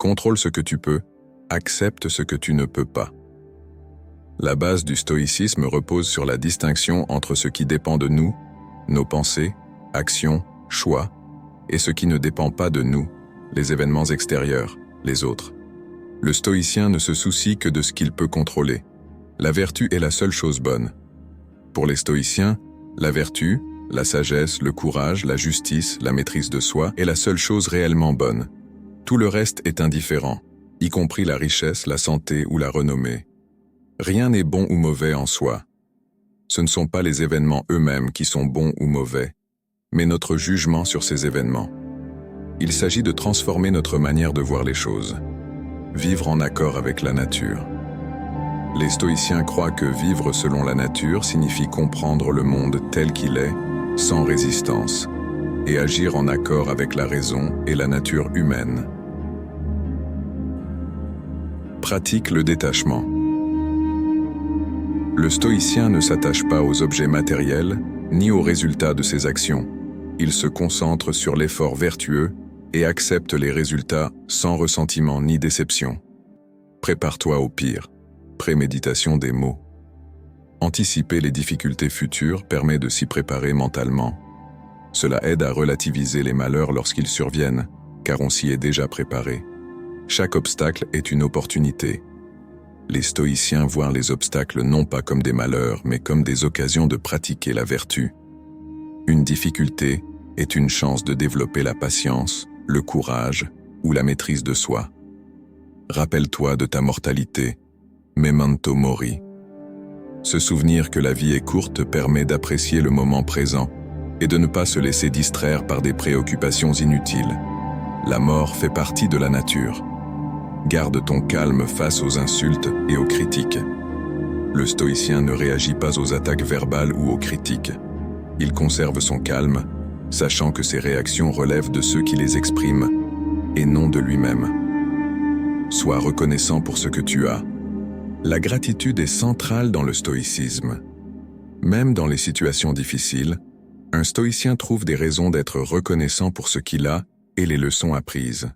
Contrôle ce que tu peux, accepte ce que tu ne peux pas. La base du stoïcisme repose sur la distinction entre ce qui dépend de nous, nos pensées, actions, choix, et ce qui ne dépend pas de nous, les événements extérieurs, les autres. Le stoïcien ne se soucie que de ce qu'il peut contrôler. La vertu est la seule chose bonne. Pour les stoïciens, la vertu, la sagesse, le courage, la justice, la maîtrise de soi est la seule chose réellement bonne. Tout le reste est indifférent, y compris la richesse, la santé ou la renommée. Rien n'est bon ou mauvais en soi. Ce ne sont pas les événements eux-mêmes qui sont bons ou mauvais, mais notre jugement sur ces événements. Il s'agit de transformer notre manière de voir les choses. Vivre en accord avec la nature. Les stoïciens croient que vivre selon la nature signifie comprendre le monde tel qu'il est, sans résistance, et agir en accord avec la raison et la nature humaine. Pratique le détachement. Le stoïcien ne s'attache pas aux objets matériels, ni aux résultats de ses actions. Il se concentre sur l'effort vertueux et accepte les résultats sans ressentiment ni déception. Prépare-toi au pire. Préméditation des mots. Anticiper les difficultés futures permet de s'y préparer mentalement. Cela aide à relativiser les malheurs lorsqu'ils surviennent, car on s'y est déjà préparé. Chaque obstacle est une opportunité. Les stoïciens voient les obstacles non pas comme des malheurs, mais comme des occasions de pratiquer la vertu. Une difficulté est une chance de développer la patience, le courage ou la maîtrise de soi. Rappelle-toi de ta mortalité, memento mori. Se souvenir que la vie est courte permet d'apprécier le moment présent et de ne pas se laisser distraire par des préoccupations inutiles. La mort fait partie de la nature. Garde ton calme face aux insultes et aux critiques. Le stoïcien ne réagit pas aux attaques verbales ou aux critiques. Il conserve son calme, sachant que ses réactions relèvent de ceux qui les expriment et non de lui-même. Sois reconnaissant pour ce que tu as. La gratitude est centrale dans le stoïcisme. Même dans les situations difficiles, un stoïcien trouve des raisons d'être reconnaissant pour ce qu'il a et les leçons apprises.